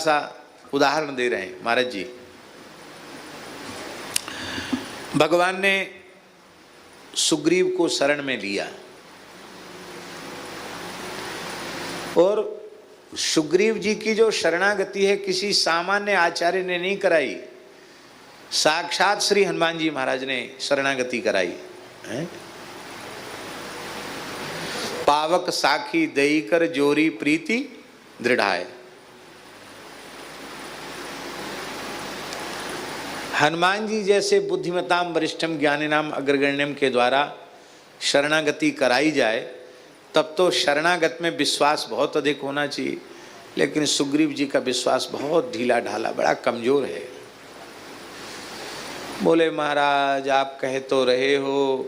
सा उदाहरण दे रहे हैं महाराज जी। भगवान ने सुग्रीव को शरण में लिया और सुग्रीव जी की जो शरणागति है किसी सामान्य आचार्य ने नहीं कराई, साक्षात श्री हनुमान जी महाराज ने शरणागति कराई है। पावक साखी दई कर जोरी प्रीति दृढ़ाए। हनुमान जी जैसे बुद्धिमताम वरिष्ठम ज्ञानिनाम अग्रगण्यम के द्वारा शरणागति कराई जाए तब तो शरणागत में विश्वास बहुत अधिक होना चाहिए, लेकिन सुग्रीव जी का विश्वास बहुत ढीला ढाला, बड़ा कमजोर है। बोले महाराज आप कह तो रहे हो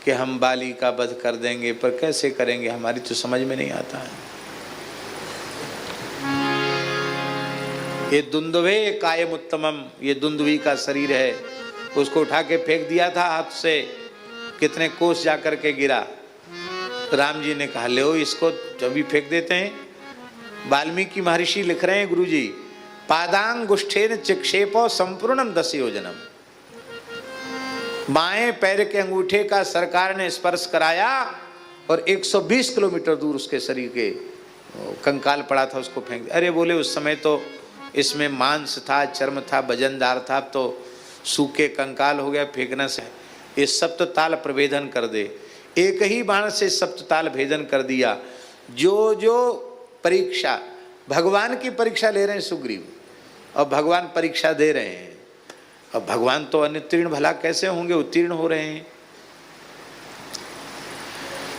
कि हम बाली का वध कर देंगे, पर कैसे करेंगे, हमारी तो समझ में नहीं आता है। ये दुंदुभे कायम उत्तमम, ये दुंदुभी का शरीर है, उसको उठा के फेंक दिया था हाथ से, कितने कोस जाकर के गिरा। राम जी ने कहा ले इसको अभी फेंक देते हैं। वाल्मीकि महर्षि लिख रहे हैं गुरुजी, पादांगुष्ठेन चिक्षेपो संपूर्णम 10 योजनम। बाएं पैर के अंगूठे का सरकार ने स्पर्श कराया और 120 किलोमीटर दूर उसके शरीर के कंकाल पड़ा था, उसको फेंक दिया। अरे बोले उस समय तो इसमें मांस था, चर्म था, वजनदार था, अब तो सूखे कंकाल हो गया, फेंकने से ये सप्तताल प्रभेदन कर दे। एक ही बाण से सप्तताल भेदन कर दिया। जो जो परीक्षा, भगवान की परीक्षा ले रहे हैं सुग्रीव, और भगवान परीक्षा दे रहे हैं, और भगवान तो अनुत्तीर्ण भला कैसे होंगे, उत्तीर्ण हो रहे हैं।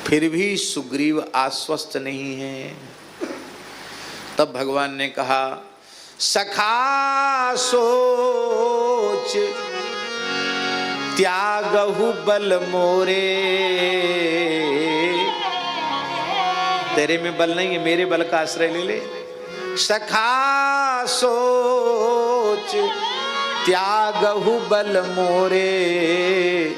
फिर भी सुग्रीव आश्वस्त नहीं है। तब भगवान ने कहा सखा सोच त्यागहु बल मोरे। तेरे में बल नहीं है, मेरे बल का आश्रय ले ले। सखा सोच त्यागहु बल मोरे,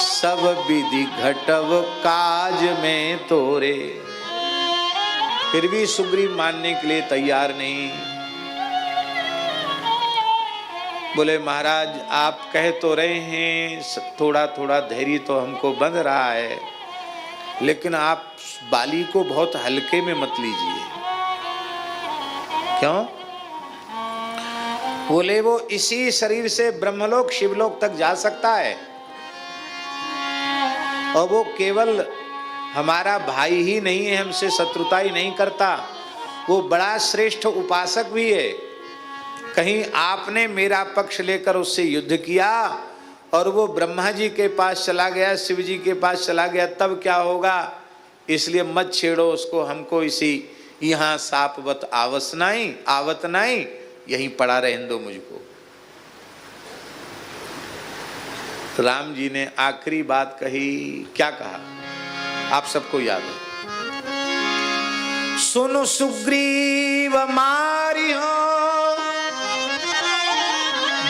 सब विधि घटव काज में तोरे। फिर भी सुग्रीव मानने के लिए तैयार नहीं। बोले महाराज आप कह तो रहे हैं, थोड़ा थोड़ा धैर्य तो हमको बंध रहा है, लेकिन आप बाली को बहुत हल्के में मत लीजिए। क्यों? बोले वो इसी शरीर से ब्रह्मलोक शिवलोक तक जा सकता है, और वो केवल हमारा भाई ही नहीं है, हमसे शत्रुता ही नहीं करता, वो बड़ा श्रेष्ठ उपासक भी है। कहीं आपने मेरा पक्ष लेकर उससे युद्ध किया और वो ब्रह्मा जी के पास चला गया, शिव जी के पास चला गया, तब क्या होगा? इसलिए मत छेड़ो उसको, हमको इसी यहाँ सापवत आवत नहीं, यहीं पड़ा रहने दो मुझको। राम जी ने आखिरी बात कही, क्या कहा आप सबको याद है? सुनो सुग्रीव मारी हो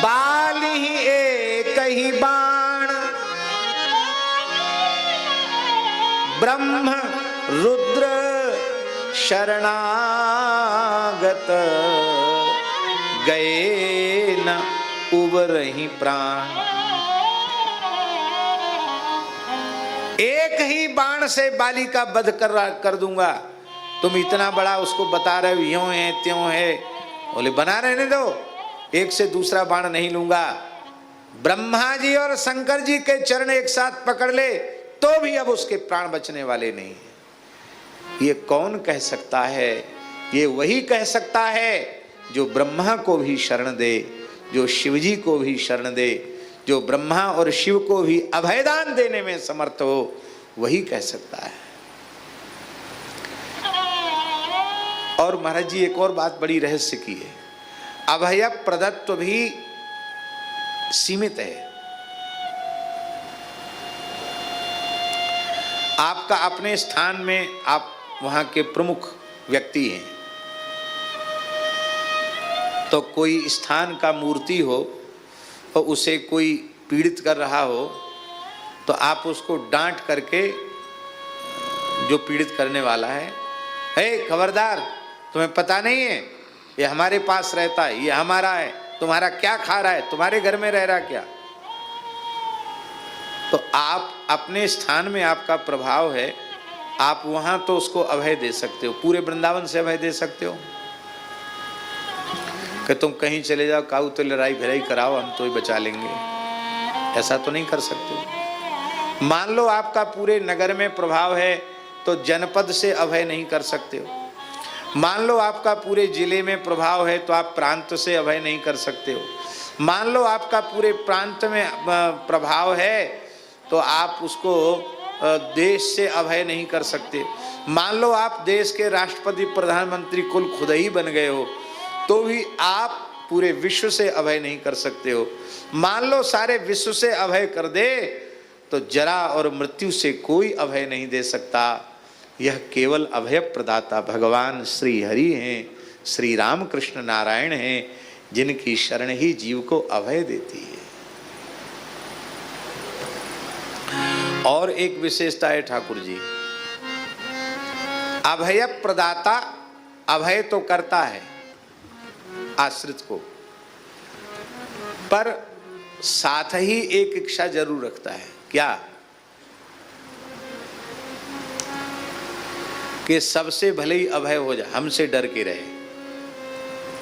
बाली एक ही बाण, ब्रह्म रुद्र शरणागत, गए न उबरहि प्राण। एक ही बाण से बाली का वध कर दूंगा। तुम इतना बड़ा उसको बता रहे हो, यूं है त्यों है। बोले बना रहने दो, एक से दूसरा बाण नहीं लूंगा। ब्रह्मा जी और शंकर जी के चरण एक साथ पकड़ ले तो भी अब उसके प्राण बचने वाले नहीं है। ये कौन कह सकता है? ये वही कह सकता है जो ब्रह्मा को भी शरण दे, जो शिवजी को भी शरण दे, जो ब्रह्मा और शिव को भी अभयदान देने में समर्थ हो, वही कह सकता है। और महाराज जी एक और बात बड़ी रहस्य की है, अभय प्रदत्व भी सीमित है। आपका अपने स्थान में आप वहां के प्रमुख व्यक्ति हैं, तो कोई स्थान का मूर्ति हो और उसे कोई पीड़ित कर रहा हो, तो आप उसको डांट करके, जो पीड़ित करने वाला है, हे खबरदार तुम्हें पता नहीं है ये हमारे पास रहता है, ये हमारा है, तुम्हारा क्या खा रहा है, तुम्हारे घर में रह रहा क्या। तो आप अपने स्थान में आपका प्रभाव है, आप वहां तो उसको अभय दे सकते हो, पूरे वृंदावन से अभय दे सकते हो कि तुम कहीं चले जाओ, काऊ तो लड़ाई भिड़ाई कराओ, हम तो ही बचा लेंगे, ऐसा तो नहीं कर सकते। मान लो आपका पूरे नगर में प्रभाव है तो जनपद से अभय नहीं कर सकते हो। मान लो आपका पूरे जिले में प्रभाव है तो आप प्रांत से अभय नहीं कर सकते हो। मान लो आपका पूरे प्रांत में प्रभाव है तो आप उसको देश से अभय नहीं कर सकते। मान लो आप देश के राष्ट्रपति प्रधानमंत्री कुल खुद ही बन गए हो तो भी आप पूरे विश्व से अभय नहीं कर सकते हो। मान लो सारे विश्व से अभय कर दे तो जरा और मृत्यु से कोई अभय नहीं दे सकता। यह केवल अभय प्रदाता भगवान श्री हरि हैं, श्री राम कृष्ण नारायण हैं, जिनकी शरण ही जीव को अभय देती है। और एक विशेषता है ठाकुर जी, अभय प्रदाता अभय तो करता है आश्रित को, पर साथ ही एक इच्छा जरूर रखता है। क्या? कि सबसे भले ही अभय हो जाए, हमसे डर के रहे।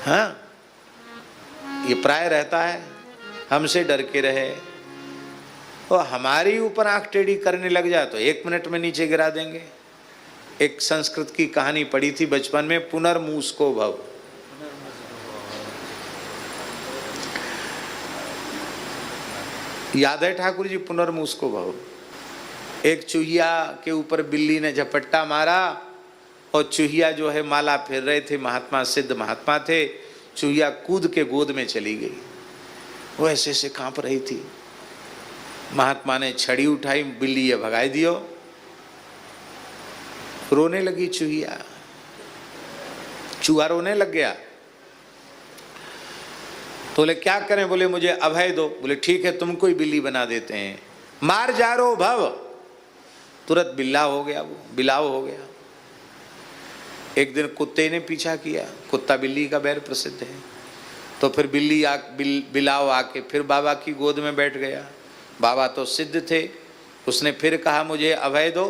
हाँ, ये प्राय रहता है, हमसे डर के रहे और हमारी ऊपर आंख टेढ़ी करने लग जाए तो 1 मिनट में नीचे गिरा देंगे। एक संस्कृत की कहानी पढ़ी थी बचपन में, पुनर्मूसको भव। याद है ठाकुर जी? पुनर्मूसको भव। एक चूहिया के ऊपर बिल्ली ने झपट्टा मारा और चूहिया जो है माला फेर रहे थे, महात्मा सिद्ध महात्मा थे। चूहिया कूद के गोद में चली गई, वो ऐसे ऐसे कांप रही थी। महात्मा ने छड़ी उठाई, बिल्ली ये भगाई दियो। रोने लगी चूहिया, चूहा रोने लग गया। तो बोले क्या करें? बोले मुझे अभय दो। बोले ठीक है, तुमको ही बिल्ली बना देते हैं, मार जा रो भव। तुरंत बिल्ला हो गया, वो बिलाव हो गया। एक दिन कुत्ते ने पीछा किया, कुत्ता बिल्ली का बैर प्रसिद्ध है। तो फिर बिलाव आके फिर बाबा की गोद में बैठ गया। बाबा तो सिद्ध थे, उसने फिर कहा मुझे अभय दो।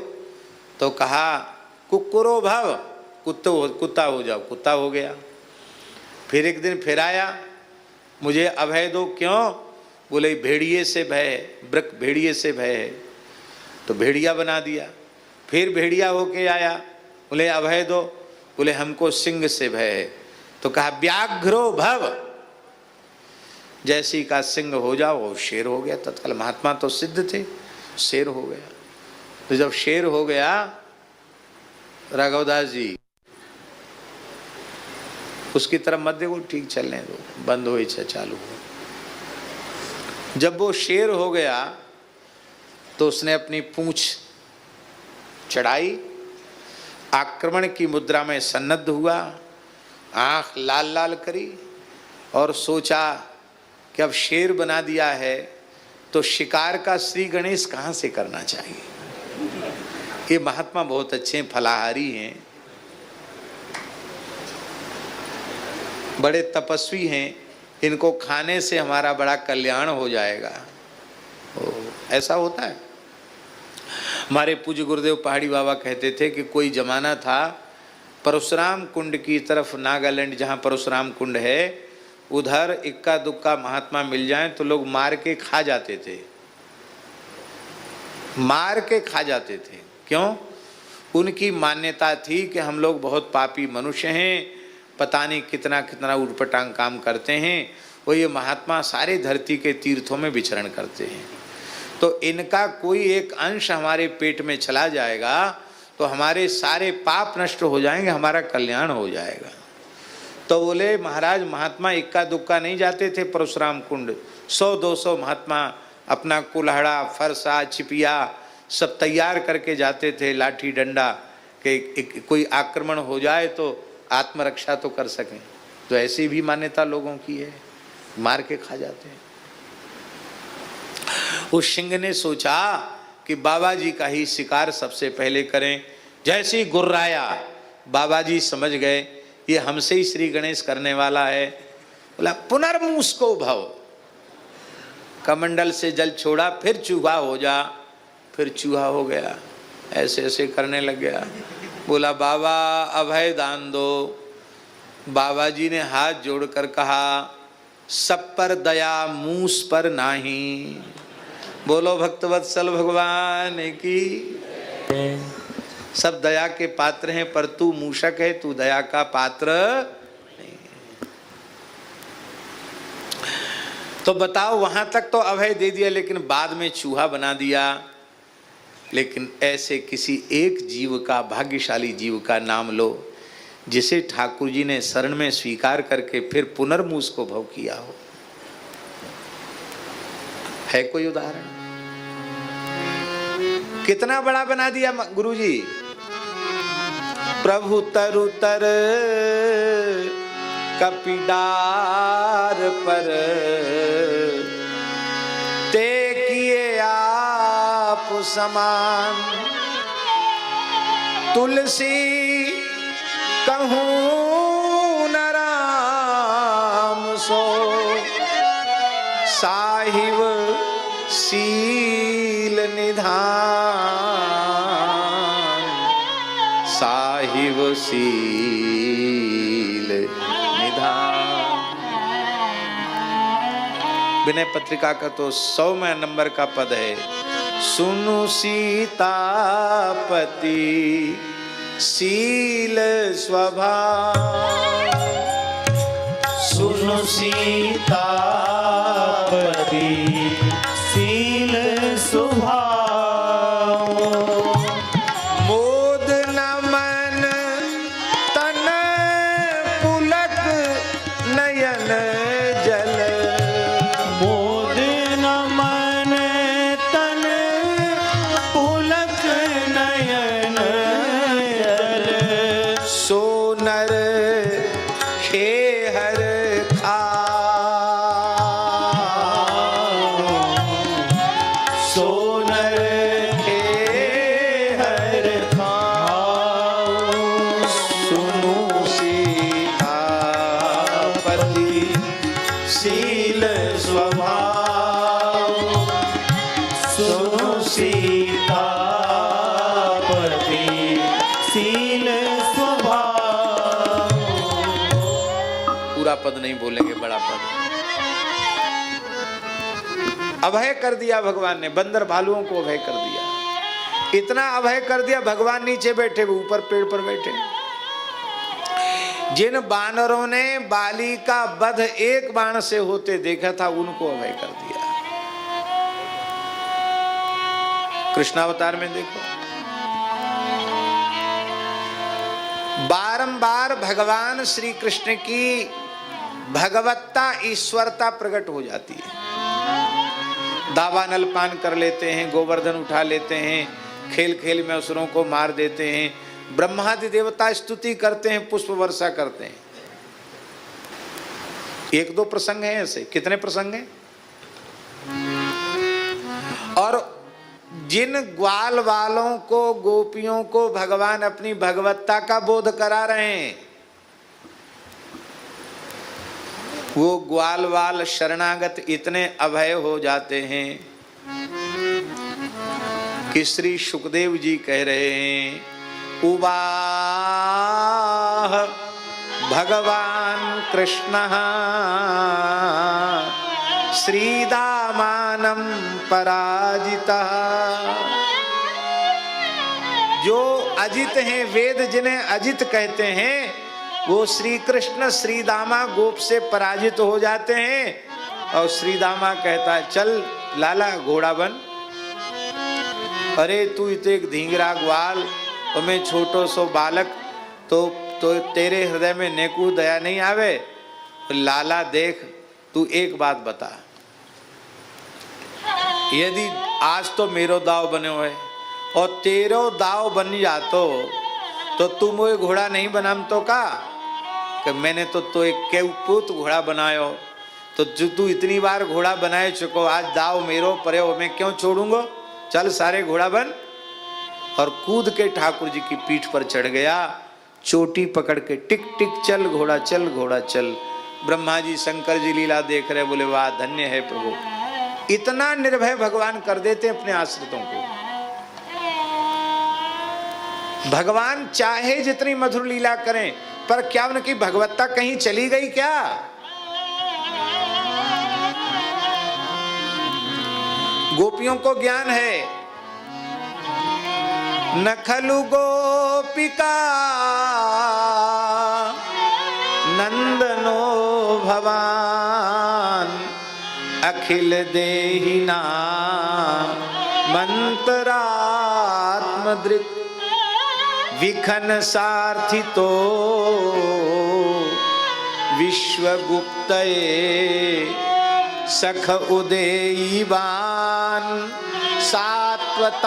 तो कहा कुक्कुरो भव, कुत्ता हो जाओ। कुत्ता हो गया। फिर एक दिन फिर आया, मुझे अभय दो। क्यों? बोले भेड़िए से भय है, ब्रक भेड़िए से भय है, तो भेड़िया बना दिया। फिर भेड़िया होके आया, बोले अभय दो। बोले हमको सिंह से भय है, तो कहा व्याघ्रो भव, जैसी का सिंह हो जाओ। वो शेर हो गया तत्काल। महात्मा तो सिद्ध थे, शेर हो गया। तो जब शेर हो गया, राघवदास जी उसकी तरफ मत देखो, ठीक चलने दो, बंद हो इच्छा चालू हो। जब वो शेर हो गया तो उसने अपनी पूंछ चढ़ाई, आक्रमण की मुद्रा में सन्नद्ध हुआ, आंख लाल लाल करी और सोचा कि अब शेर बना दिया है तो शिकार का श्री गणेश कहाँ से करना चाहिए। ये महात्मा बहुत अच्छे फलाहारी हैं, बड़े तपस्वी हैं, इनको खाने से हमारा बड़ा कल्याण हो जाएगा। ऐसा होता है। हमारे पूज्य गुरुदेव पहाड़ी बाबा कहते थे कि कोई जमाना था, परशुराम कुंड की तरफ, नागालैंड जहाँ परशुराम कुंड है, उधर इक्का दुक्का महात्मा मिल जाएं तो लोग मार के खा जाते थे, मार के खा जाते थे। क्यों? उनकी मान्यता थी कि हम लोग बहुत पापी मनुष्य हैं, पता नहीं कितना कितना उटपटांग काम करते हैं। वो ये महात्मा सारे धरती के तीर्थों में विचरण करते हैं, तो इनका कोई एक अंश हमारे पेट में चला जाएगा तो हमारे सारे पाप नष्ट हो जाएंगे, हमारा कल्याण हो जाएगा। तो बोले महाराज महात्मा इक्का दुक्का नहीं जाते थे परशुराम कुंड, 100-200 महात्मा अपना कुल्हाड़ा, फरसा, छिपिया सब तैयार करके जाते थे, लाठी डंडा, कि कोई आक्रमण हो जाए तो आत्मरक्षा तो कर सकें। तो ऐसी भी मान्यता लोगों की है, मार के खा जाते हैं। उस सिंह ने सोचा कि बाबा जी का ही शिकार सबसे पहले करें। जैसे ही गुर्राया, बाबा जी समझ गए ये हमसे ही श्री गणेश करने वाला है। बोला पुनर्मूसको भव, कमंडल से जल छोड़ा, फिर चूहा हो जा, फिर चूहा हो गया, ऐसे ऐसे करने लग गया। बोला बाबा अभय दान दो। बाबा जी ने हाथ जोड़कर कहा सब पर दया मूस पर नाही। बोलो भक्तवत्सल भगवान की। सब दया के पात्र हैं पर तू मूषक है, तू दया का पात्र नहीं। तो बताओ वहां तक तो अभय दे दिया, लेकिन बाद में चूहा बना दिया। लेकिन ऐसे किसी एक जीव का, भाग्यशाली जीव का नाम लो जिसे ठाकुर जी ने शरण में स्वीकार करके फिर पुनर्मूस को भव किया हो। है कोई उदाहरण? कितना बड़ा बना दिया गुरु जी। प्रभु तरु तर कपिडार पर ते किए आप समान। तुलसी कहूँ न राम सो, साहिब शील निधान, साहिब शील निधान। विनय पत्रिका का तो 100वें नंबर का पद है। सुनु सीतापति शील स्वभाव, सुनु सीतापति शील स्वभाव। मोद न मन तन पुलक नयन जल, मोद न मन तन पुलक नयन जल। सोनर खेहर खा, सोनर खेहर खाओ। सुनु सीतापति शील स्वभाव, सुनु सीतापति शील स्वभाव। पूरा पद नहीं बोलेंगे, बड़ा पद। अभय कर दिया भगवान ने, बंदर भालुओं को अभय कर दिया। इतना अभय कर दिया, भगवान नीचे बैठे, ऊपर पेड़ पर बैठे। जिन बानरों ने बाली का वध एक बाण से होते देखा था, उनको अभय कर दिया। कृष्णावतार में देखो, बारंबार भगवान श्री कृष्ण की भगवत्ता, ईश्वरता प्रकट हो जाती है। दावानल पान कर लेते हैं, गोवर्धन उठा लेते हैं, खेल खेल में असुरों को मार देते हैं, ब्रह्मादि देवता स्तुति करते हैं, पुष्प वर्षा करते हैं। एक दो प्रसंग हैं ऐसे, कितने प्रसंग हैं? और जिन ग्वाल वालों को, गोपियों को भगवान अपनी भगवत्ता का बोध करा रहे हैं, वो ग्वाल वाल शरणागत इतने अभय हो जाते हैं कि श्री सुखदेव जी कह रहे हैं, उवाह भगवान कृष्ण श्रीदामानं पराजिता। जो अजित हैं, वेद जिन्हें अजित कहते हैं, वो श्री कृष्ण श्रीदामा गोप से पराजित हो जाते हैं। और श्रीदामा कहता है, चल लाला घोड़ा बन। अरे तू इत एक धींगरा ग्वाल और मैं छोटो सो बालक, तो तेरे हृदय में नेकू दया नहीं आवे। लाला देख, तू एक बात बता, यदि आज तो मेरो दाव बने हुए और तेरो दाव बन जातो तो तू मोए घोड़ा नहीं बनाम तो का, कि मैंने तो एक केवपूत घोड़ा बनायो, तो जो तू इतनी बार घोड़ा बनाए चुको, आज दाव मेरो परे हो, मैं क्यों छोड़ूंगा? चल सारे घोड़ा बन। और कूद के ठाकुर जी की पीठ पर चढ़ गया, चोटी पकड़ के टिक टिक चल घोड़ा चल घोड़ा चल। ब्रह्मा जी शंकर जी लीला देख रहे, बोले वाह धन्य है प्रभु, इतना निर्भय भगवान कर देते अपने आश्रितों को। भगवान चाहे जितनी मधुर लीला करें, पर क्या उनकी भगवत्ता कहीं चली गई क्या? गोपियों को ज्ञान है, न खलु गोपिका नंदनो भवान, अखिल देहिना मंत्रात्मदृक्, विखन सार्थितो विश्वगुप्तये सख उदेयीवान सात्वतांकुले।